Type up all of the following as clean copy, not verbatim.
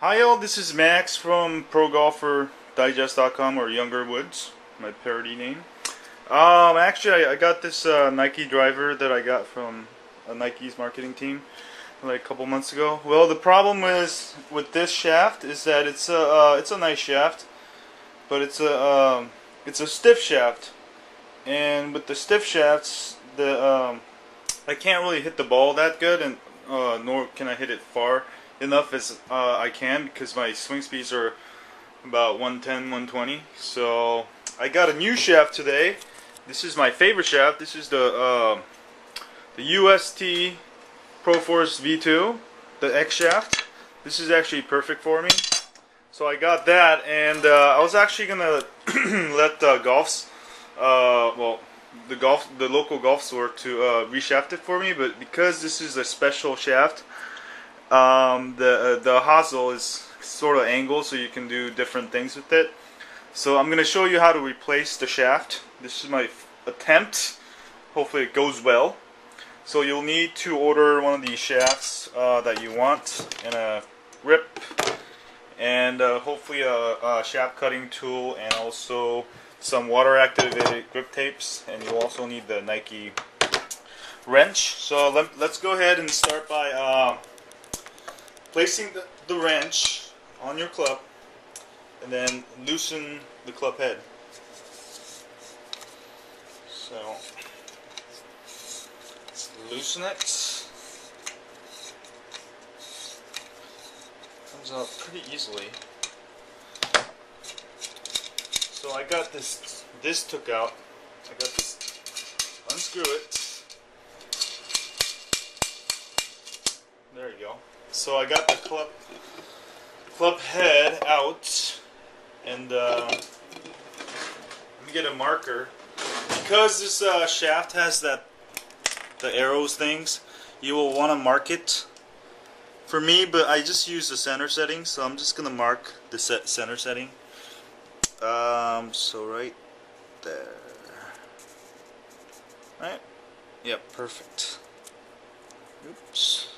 Hi all, this is Max from ProGolferDigest.com, or Younger Woods, my parody name. Actually, I got this Nike driver that I got from Nike's marketing team like a couple months ago. Well, the problem is with this shaft is that it's a nice shaft, but it's a stiff shaft, and with the stiff shafts, I can't really hit the ball that good, and nor can I hit it far enough as I can, because my swing speeds are about 110, 120. So I got a new shaft today. This is my favorite shaft. This is the UST Pro Force V2, the X shaft. This is actually perfect for me. So I got that, and I was actually gonna let the local golf store to reshaft it for me, but because this is a special shaft, the hosel is sort of angled, so you can do different things with it. So I'm going to show you how to replace the shaft. This is my attempt. Hopefully it goes well. So you'll need to order one of these shafts that you want, and a grip, and hopefully a shaft cutting tool, and also some water activated grip tapes, and you'll also need the Nike wrench. So let's go ahead and start by placing the wrench on your club, and then loosen the club head. So let's loosen it. Comes out pretty easily. So I got this took out. I got this, unscrew it. There you go. So I got the club head out, and let me get a marker. Because this shaft has the arrows things, you will want to mark it. For me, but I just use the center setting, so I'm just gonna mark the center setting. So right there. Right? Yep, perfect. Oops.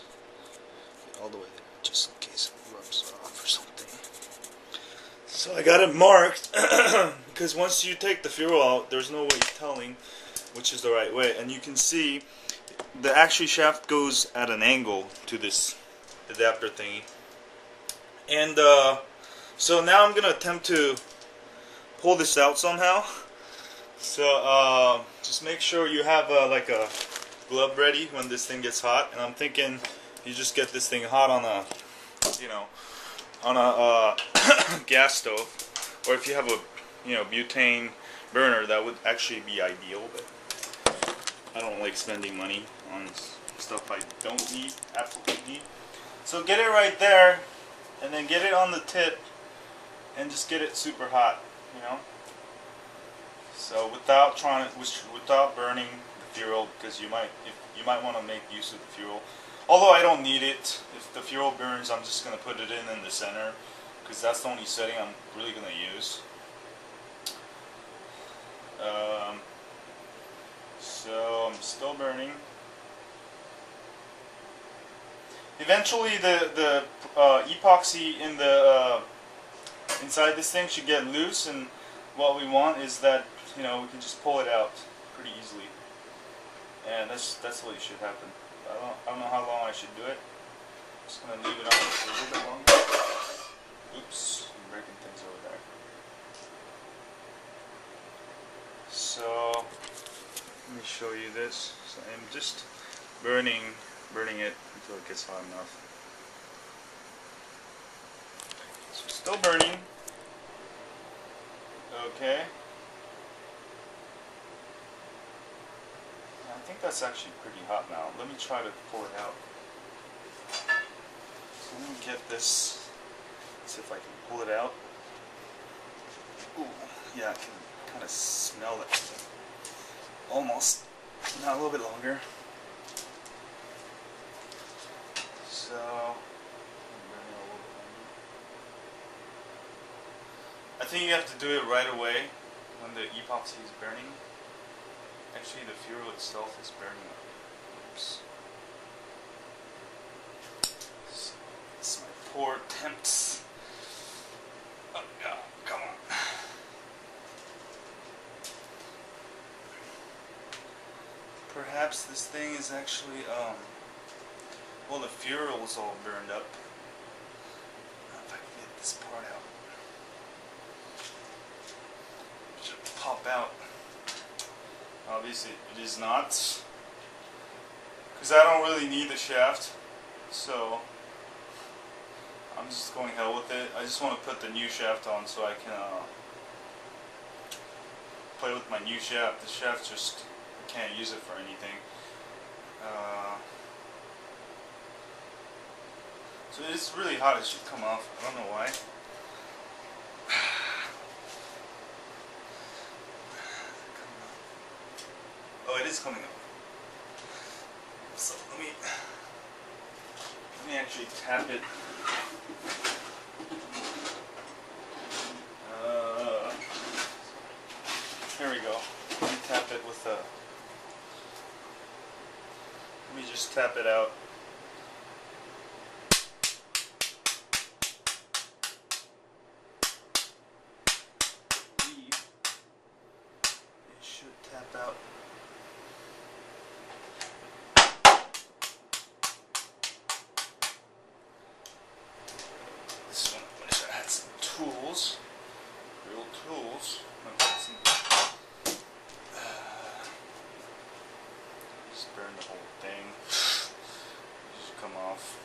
All the way there, just in case it rubs off or something. So I got it marked because once you take the fuel out, there's no way telling which is the right way, and you can see the actual shaft goes at an angle to this adapter thingy. And so now I'm gonna attempt to pull this out somehow. So just make sure you have like a glove ready when this thing gets hot, and I'm thinking you just get this thing hot on a gas stove, or if you have a butane burner, that would actually be ideal. But I don't like spending money on stuff I don't need, absolutely need. So get it right there, and then get it on the tip, and just get it super hot, So without burning the fuel, because you might want to make use of the fuel. Although I don't need it. If the fuel burns, I'm just going to put it in the center, because that's the only setting I'm really going to use. So I'm still burning. Eventually the epoxy in the inside this thing should get loose, and what we want is that we can just pull it out pretty easily, and that's what should happen. I don't know how long I should do it. I'm just gonna leave it on for a little bit longer. Oops, I'm breaking things over there. So let me show you this. So I'm just burning it until it gets hot enough. So it's still burning. Okay. I think that's actually pretty hot now. Let me try to pull it out. So let me get this. See if I can pull it out. Ooh, yeah, I can kind of smell it. Almost. Now a little bit longer. So I think you have to do it right away when the epoxy is burning. Actually, the fuel itself is burning up. Oops. So, this is my poor attempts. perhaps this thing is actually, well, the fuel was all burned up. If I can get this part out. It should pop out. Obviously, it is not. Because I don't really need the shaft. So, I'm just going hell with it. I just want to put the new shaft on so I can play with my new shaft. The shaft just, I can't use it for anything. So it's really hot, it should come off. I don't know why. Oh, it is coming up. So let me actually tap it. There we go. Let me tap it with a. Let me just tap it out. It should tap out. This one, I wish I had some tools, real tools. Just burn the whole thing. Just come off.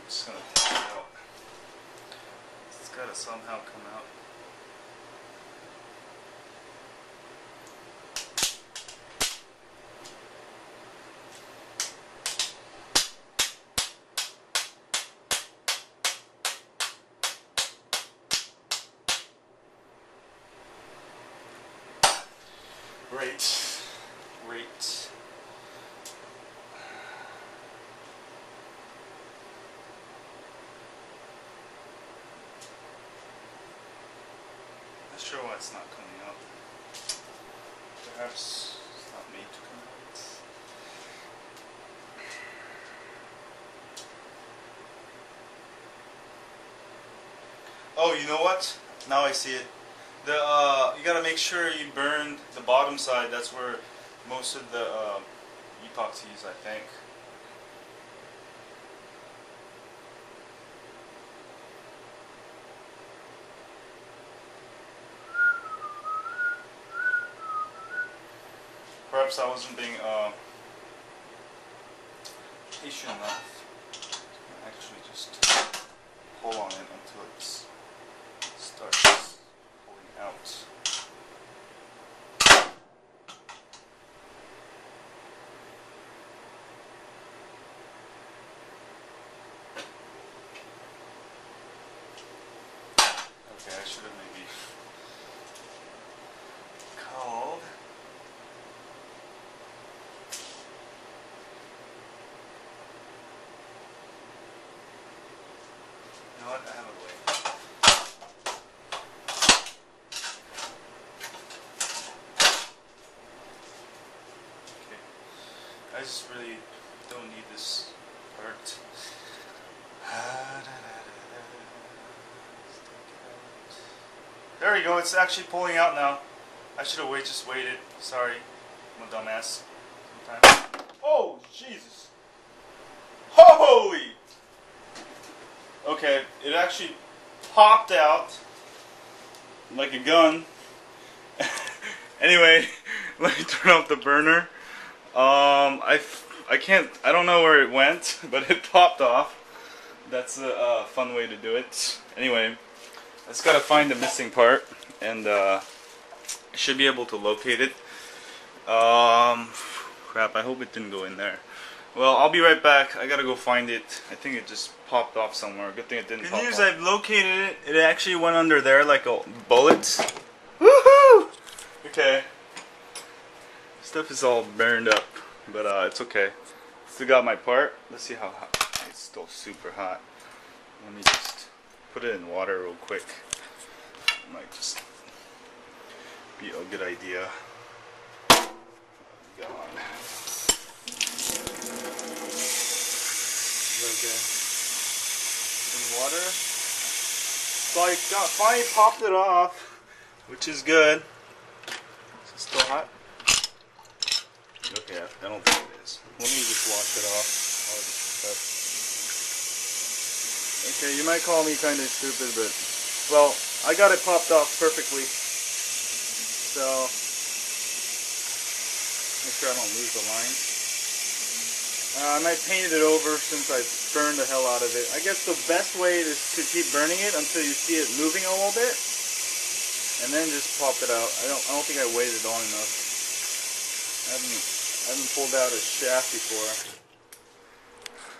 Just gonna take it out. It's gotta somehow come out. Great. Not sure why it's not coming out. Perhaps it's not made to come out. Oh, you know what? Now I see it. You gotta make sure you burn the bottom side. That's where most of the epoxies, I think. Perhaps I wasn't being patient enough. Actually, just pull on it until it starts pulling out. Okay, I should have maybe called. You know what? I have a way. Okay. I just really don't need this part. There you go, it's actually pulling out now. I should have just waited. Sorry. I'm a dumbass. Sometimes. Oh, Jesus. Holy! Okay, it actually popped out like a gun. Anyway, let me turn off the burner. I don't know where it went, but it popped off. That's a fun way to do it. Anyway, I just gotta find the missing part, and I should be able to locate it. Crap, I hope it didn't go in there. Well, I'll be right back. I gotta go find it. I think it just popped off somewhere. Good thing it didn't pop off. Good news, I've located it. It actually went under there like a bullet. Woohoo! Okay. Stuff is all burned up, but it's okay. Still got my part. Let's see how hot. It's still super hot. Let me just put it in water real quick. Might just be a good idea. God. Okay. In water. So I finally popped it off, which is good. Is it still hot? Okay, I don't think it is. Let me just wash it off. All this stuff. Okay, you might call me kind of stupid, but well, I got it popped off perfectly. So make sure I don't lose the line. I might paint it over since I burned the hell out of it. I guess the best way is to keep burning it until you see it moving a little bit, and then just pop it out. I don't think I waited long enough. I haven't pulled out a shaft before.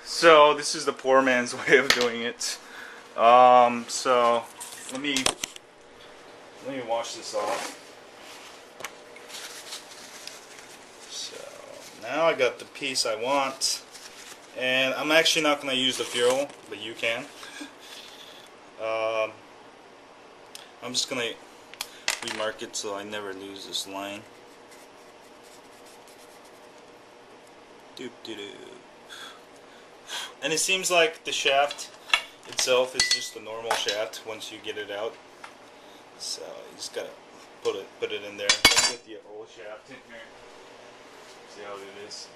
So this is the poor man's way of doing it. So let me wash this off. Now I got the piece I want, and I'm actually not going to use the ferrule, but you can. I'm just going to remark it so I never lose this line. Doop doo doo. And it seems like the shaft itself is just a normal shaft once you get it out. So you just gotta put it in there. Get the old shaft in here. See how it is.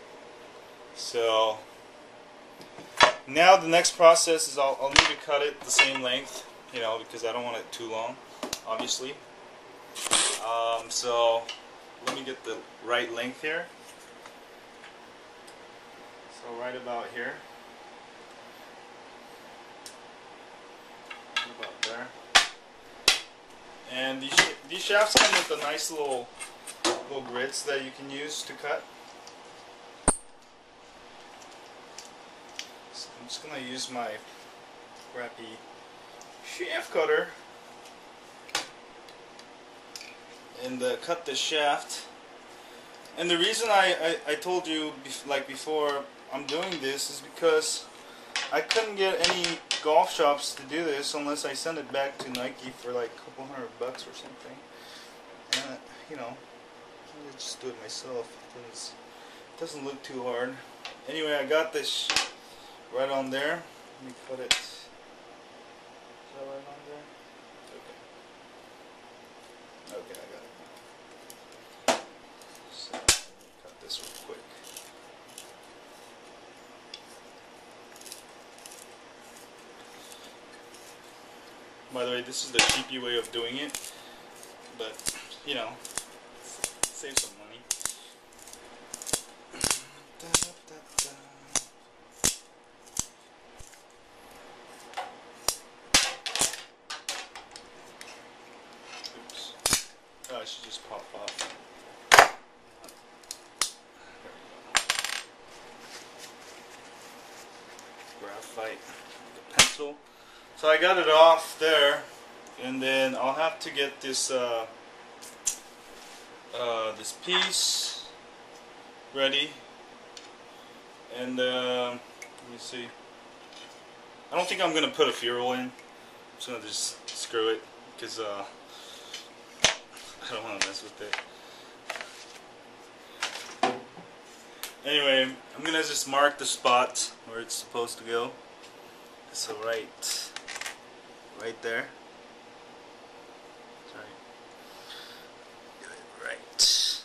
So now the next process is I'll need to cut it the same length, you know, because I don't want it too long, obviously. So let me get the right length here. So right about here. Right about there. And these shafts come with a nice little grits that you can use to cut. So I'm just gonna use my crappy shaft cutter and cut the shaft. And the reason I told you like before I'm doing this is because I couldn't get any golf shops to do this unless I send it back to Nike for like a couple $100 or something. And you know, I'll just do it myself. It doesn't look too hard. Anyway, I got this right on there. Let me put it. Is that right on there? Okay. Okay, I got it. So let me cut this real quick. By the way, this is the cheapy way of doing it, but you know, save some money. Oops. Oh, I should just pop off. Graphite, the pencil. So I got it off there, and then I'll have to get this this piece ready, and let me see. I don't think I'm gonna put a ferrule in. I'm just gonna screw it because I don't want to mess with it. Anyway, I'm gonna just mark the spot where it's supposed to go. So right there. Sorry. Get it right.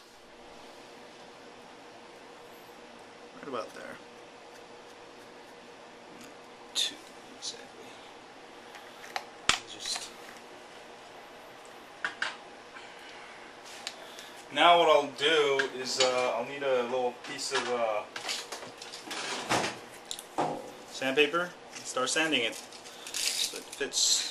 Right about there. 2 exactly. Just now what I'll do is I'll need a little piece of sandpaper and start sanding it so it fits.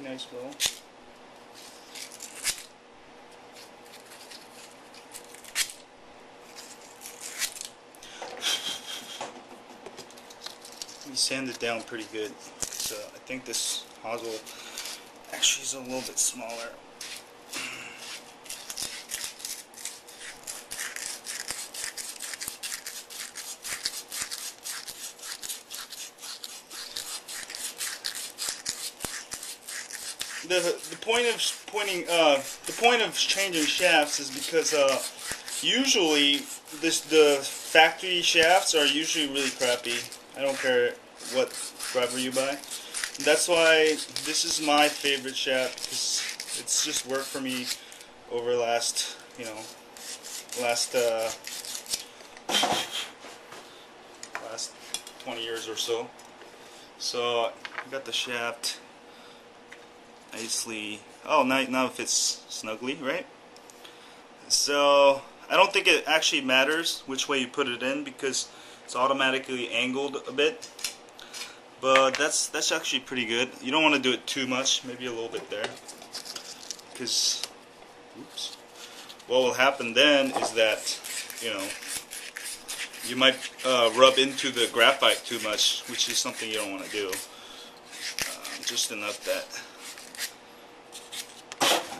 pretty nice bow. We sand it down pretty good. So I think this hosel actually is a little bit smaller. The point of changing shafts is because usually the factory shafts are usually really crappy. I don't care what driver you buy. That's why this is my favorite shaft, because it's just worked for me over last 20 years or so. So I got the shaft nicely. Oh, now it fits snugly, right? So I don't think it actually matters which way you put it in, because it's automatically angled a bit. But that's actually pretty good. You don't want to do it too much, maybe a little bit there, because what will happen then is that you might rub into the graphite too much, which is something you don't want to do. Just enough that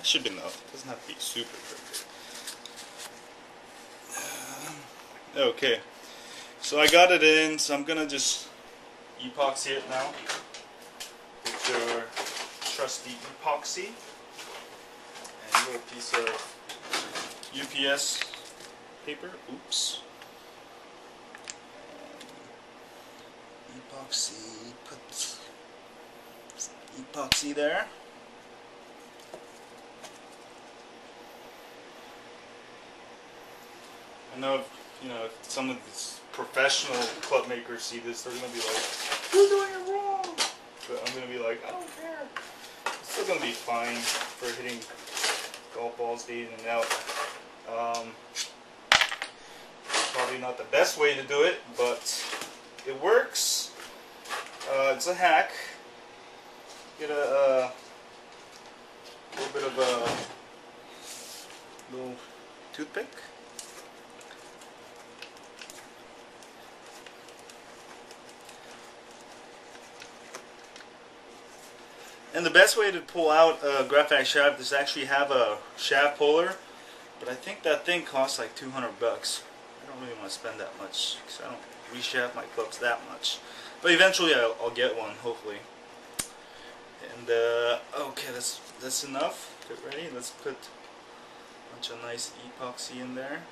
should be enough. It doesn't have to be super perfect. Okay, so I got it in, so I'm gonna just epoxy it now with your trusty epoxy and a little piece of UPS paper. Oops. Epoxy. Put some epoxy there. I know if some of these professional club makers see this, they're gonna be like, "You're doing it wrong." But I'm gonna be like, I don't care. It's still gonna be fine for hitting golf balls day in and out. Probably not the best way to do it, but it works. It's a hack. Get a little bit of a little toothpick. And the best way to pull out a graphite shaft is to actually have a shaft puller, but I think that thing costs like $200. I don't really want to spend that much because I don't reshaft my clubs that much. But eventually I'll get one, hopefully. And okay, that's enough. Get ready. Let's put a bunch of nice epoxy in there.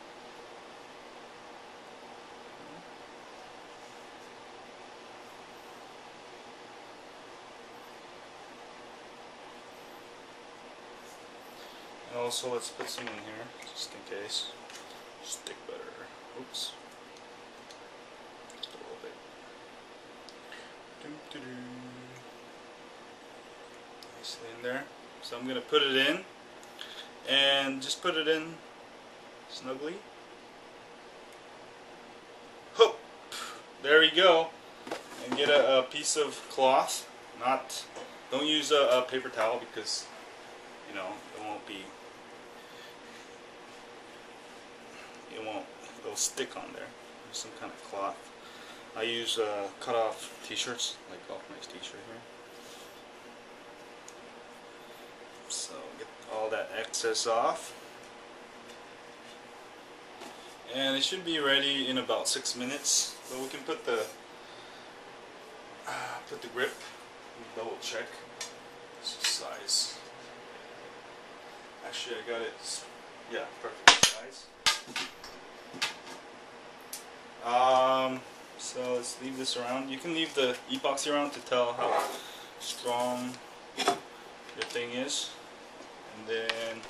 And also let's put some in here, just in case. Stick better. Oops. Just a little bit. Nicely in there. So I'm gonna put it in, and just put it in snugly. Hoop! There you go. And get a piece of cloth. Don't use a paper towel, because it won't be. It'll stick on there. Use some kind of cloth. I use cut off t-shirts, like off my t-shirt here. So get all that excess off. And it should be ready in about 6 minutes. So we can put the grip. Double check. This is size. Actually, I got it. Yeah, perfect size. So let's leave this around. You can leave the epoxy around to tell how strong your thing is. And then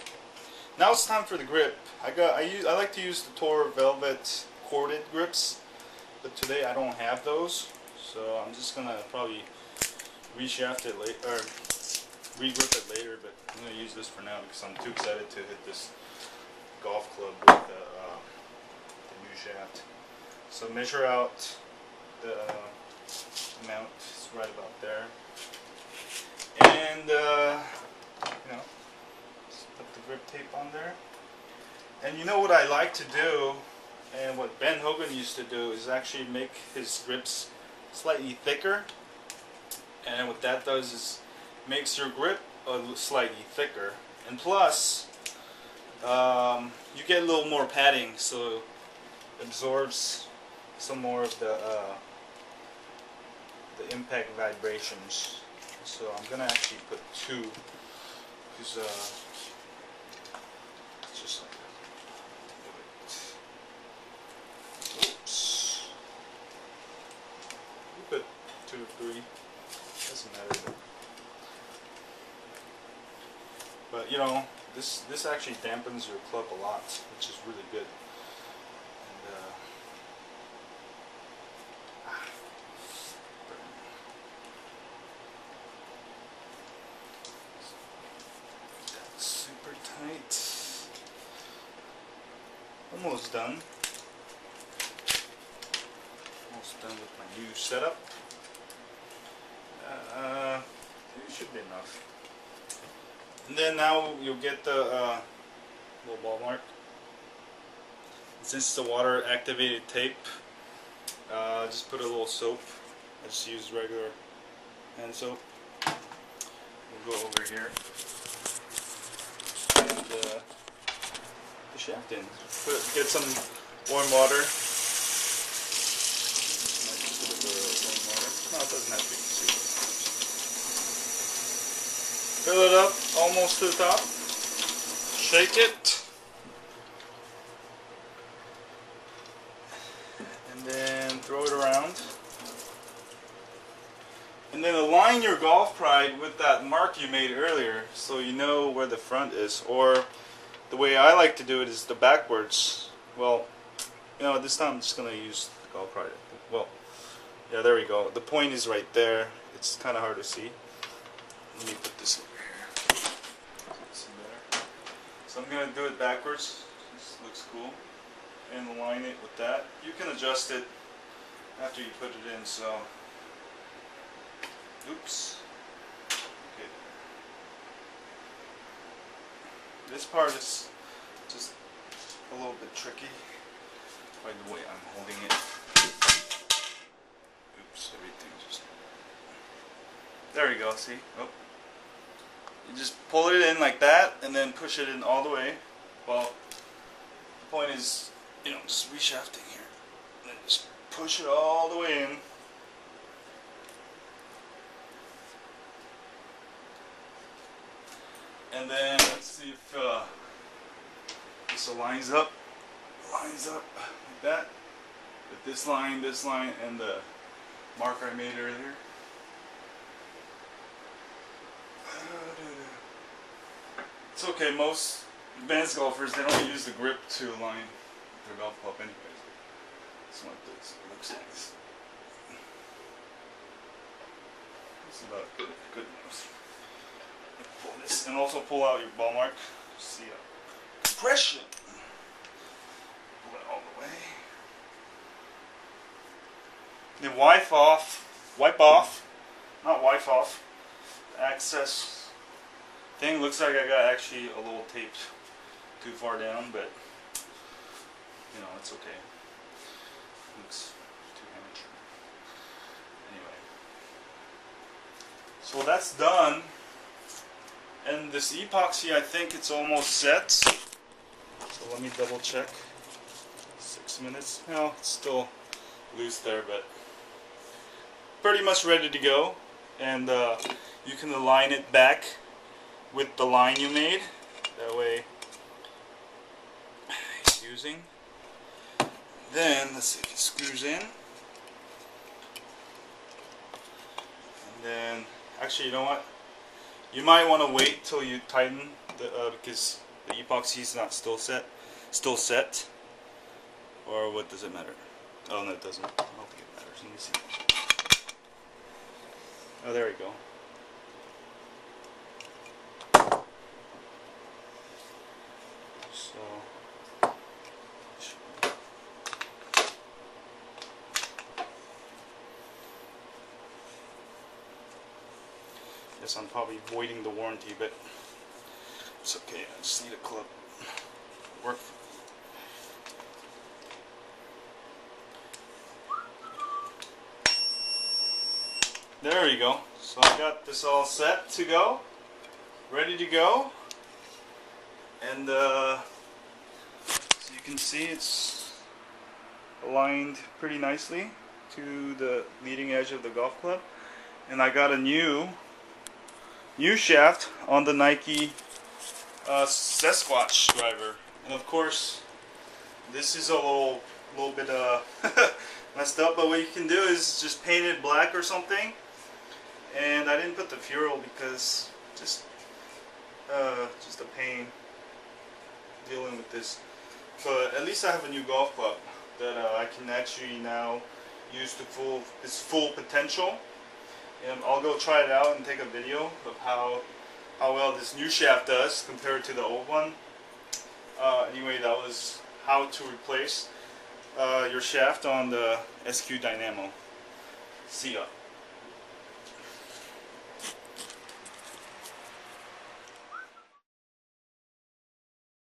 now it's time for the grip. I like to use the Tor Velvet corded grips, but today I don't have those, so I'm just gonna probably reshaft it later, or re-grip it later. But I'm gonna use this for now because I'm too excited to hit this golf club with the new shaft. So measure out the amount. It's right about there. And you know, just put the grip tape on there. And you know what I like to do, and what Ben Hogan used to do, is actually make his grips slightly thicker. And what that does is makes your grip slightly thicker, and plus you get a little more padding, so it absorbs some more of the impact vibrations. So I'm gonna actually put 2, because it's just like that. Oops. You put 2 or 3. Doesn't matter. But you know, this actually dampens your club a lot, which is really good. And that's super tight. Almost done. Almost done with my new setup. It should be enough. And then now you'll get the little ball mark. Since it's a water activated tape, just put a little soap. I just use regular hand soap. We'll go over here and the shaft in. Get some warm water. No, it doesn't have to be super. Fill it up almost to the top. Shake it. And then throw it around. And then align your golf pride with that mark you made earlier, so you know where the front is. Or the way I like to do it is the backwards. Well, you know, this time I'm just going to use the golf pride. Well, yeah, there we go. The point is right there. It's kind of hard to see. Let me put this over here. So I'm going to do it backwards. This looks cool. And align it with that. You can adjust it after you put it in, so... Oops. Okay. This part is just a little bit tricky by the way I'm holding it. Oops, everything just... There you go, see? Oh. You just pull it in like that and then push it in all the way. Well, the point is, you know, just reshafting here. And then just push it all the way in. And then let's see if this lines up like that with this line, and the mark I made earlier. It's okay, most advanced golfers, they don't use the grip to align their golf club anyways. It's like this, it looks nice. It's about good enough. Pull this, and also pull out your ball mark. See compression. Pull it all the way. Then wipe off, not wipe off. The access thing looks like I got actually a little taped too far down, but you know, it's okay. Looks too amateur. Anyway, so that's done. And this epoxy, I think it's almost set. So let me double check. 6 minutes. No, it's still loose there, but pretty much ready to go. And you can align it back with the line you made. That way it's using. Then let's see if it screws in. And then actually, you know what? You might want to wait till you tighten the because the epoxy is not still set. Or what does it matter? Oh no, it doesn't. I don't think it matters. Let me see. Oh, there we go. So Guess I'm probably voiding the warranty, but it's okay. I just need a clip. Work. There you go. So I got this all set to go, ready to go, and so you can see it's aligned pretty nicely to the leading edge of the golf club. And I got a new shaft on the Nike Sasquatch driver, and of course this is a little bit messed up, but what you can do is just paint it black or something. And I didn't put the ferrule because just a pain dealing with this, but at least I have a new golf club that I can actually now use to its full potential. And I'll go try it out and take a video of how well this new shaft does compared to the old one. Anyway, that was how to replace your shaft on the SQ-DYMO. See ya.